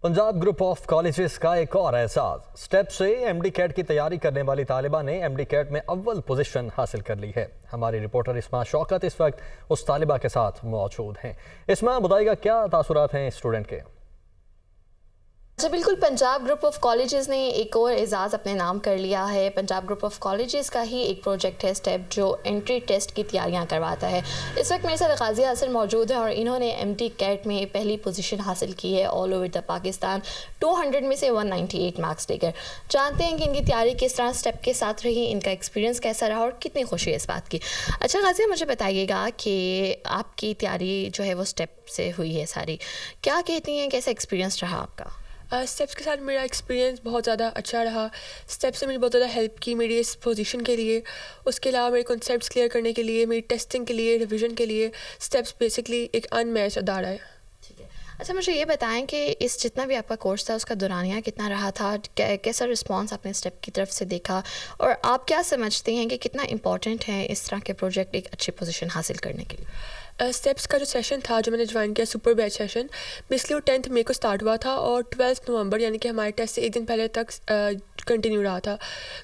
Punjab group of colleges का एक और एहसास। स्टेप से एमडी कैट की तैयारी करने वाली तालिबा ने एमडी कैट में अव्वल पोजीशन हासिल कर ली है। हमारी रिपोर्टर इस्मा शौकत इस वक्त उस तालिबा के साथ मौजूद हैं। इस्मा, बताइएगा क्या तासुरात हैं स्टूडेंट के? जी बिल्कुल, पंजाब ग्रुप ऑफ कॉलेजेस ने एक और एजाज़ अपने नाम कर लिया है। पंजाब ग्रुप ऑफ कॉलेजेस का ही एक प्रोजेक्ट है स्टेप, जो एंट्री टेस्ट की तैयारियां करवाता है। इस वक्त मेरे साथ गाजिया असर मौजूद है और इन्होंने एमडी कैट में पहली पोजीशन हासिल की है ऑल ओवर द पाकिस्तान, 200 में से 198 मार्क्स लेकर। जानते हैं कि इनकी तैयारी किस तरह स्टेप के साथ रही, इनका एक्सपीरियंस कैसा रहा और कितनी खुशी है इस बात की। अच्छा गाजिया, मुझे बताइएगा कि आपकी तैयारी जो है वो स्टेप से हुई है सारी, क्या कहती हैं, कैसा एक्सपीरियंस रहा आपका? स्टेप्स के साथ मेरा एक्सपीरियंस बहुत ज़्यादा अच्छा रहा। स्टेप्स ने मुझे बहुत ज़्यादा हेल्प की मेरी इस पोजीशन के लिए। उसके अलावा मेरे कॉन्सेप्ट्स क्लियर करने के लिए, मेरी टेस्टिंग के लिए, रिवीजन के लिए स्टेप्स बेसिकली एक अनमैच अदारा है। ठीक है। अच्छा, मुझे ये बताएं कि इस जितना भी आपका कोर्स था उसका दौरानिया कितना रहा था, कैसा रिस्पांस आपने स्टेप की तरफ से देखा, और आप क्या समझते हैं कि कितना इंपॉर्टेंट है इस तरह के प्रोजेक्ट एक अच्छी पोजीशन हासिल करने के लिए? स्टेप्स का जो सेशन था जो मैंने ज्वाइन किया, सुपर बैच सेशन, बेसिकली वो 10 मई को स्टार्ट हुआ था और 12 नवंबर यानी कि हमारे टेस्ट से एक दिन पहले तक कंटिन्यू रहा था।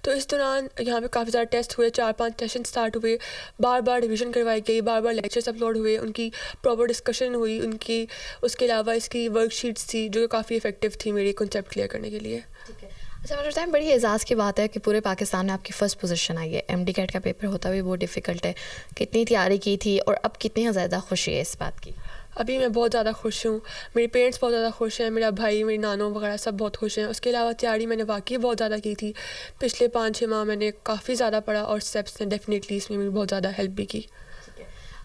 तो इस दौरान यहाँ पे काफ़ी ज़्यादा टेस्ट हुए, 4-5 सेशन स्टार्ट हुए, बार बार रिवीजन करवाई गई, बार बार लेक्चर्स अपलोड हुए, उनकी प्रॉपर डिस्कशन हुई उनकी। उसके अलावा इसकी वर्कशीट्स थी जो काफ़ी इफेक्टिव थी मेरी कॉन्सेप्ट क्लियर करने के लिए। ठीक है। अच्छा, मुझे बताएं, बड़ी एजाज़ की बात है कि पूरे पाकिस्तान में आपकी फ़र्स्ट पोजीशन आई है। एमडी कैट का पेपर होता भी बहुत डिफ़िकल्ट है। कितनी तैयारी की थी और अब कितनी ज़्यादा खुशी है इस बात की? अभी मैं बहुत ज़्यादा खुश हूँ, मेरे पेरेंट्स बहुत ज़्यादा खुश हैं, मेरा भाई, मेरी नानों वगैरह सब बहुत खुश हैं। उसके अलावा तैयारी मैंने वाकई बहुत ज़्यादा की थी। पिछले 5-6 माह मैंने काफ़ी ज़्यादा पढ़ा और स्टेप्स ने डेफिनेटली इसमें मेरी बहुत ज़्यादा हेल्प भी की।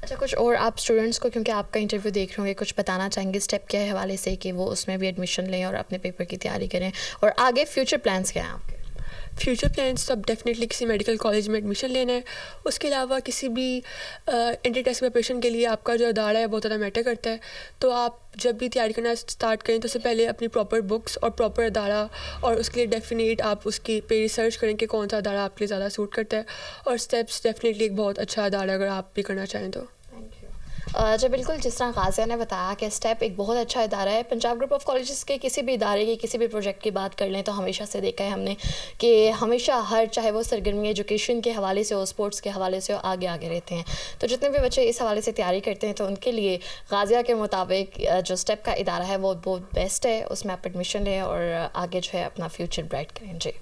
अच्छा, कुछ और आप स्टूडेंट्स को, क्योंकि आपका इंटरव्यू देख रहे होंगे, कुछ बताना चाहेंगे स्टेप के हवाले से कि वो उसमें भी एडमिशन लें और अपने पेपर की तैयारी करें, और आगे फ्यूचर प्लान्स क्या हैं आपके? फ्यूचर प्लान्स तो अब डेफिनेटली किसी मेडिकल कॉलेज में एडमिशन लेना है। उसके अलावा किसी भी एंट्री टेस्ट प्रिपरेशन के लिए आपका जो अदारा है बहुत ज़्यादा मैटर करता है। तो आप जब भी तैयारी करना स्टार्ट करें तो उससे पहले अपनी प्रॉपर बुक्स और प्रॉपर अदारा, और उसके लिए डेफिनेट आप उसकी पे रिसर्च करें कि कौन सा अदारा आपके लिए ज़्यादा सूट करता है। और स्टेप्स डेफिनेटली एक बहुत अच्छा अदारा अगर आप भी करना चाहें तो। जी बिल्कुल, जिस तरह गाजिया ने बताया कि स्टेप एक बहुत अच्छा इदारा है। पंजाब ग्रुप ऑफ कॉलेजेस के किसी भी इदारे की किसी भी प्रोजेक्ट की बात कर लें तो हमेशा से देखा है हमने कि हमेशा हर, चाहे वो सरगर्मी एजुकेशन के हवाले से हो, स्पोर्ट्स के हवाले से हो, आगे आगे रहते हैं। तो जितने भी बच्चे इस हवाले से तैयारी करते हैं तो उनके लिए गाजिया के मुताबिक जो स्टेप का इदारा है वो बहुत बेस्ट है। उसमें आप एडमिशन लें और आगे जो है अपना फ्यूचर ब्राइट करें। जी।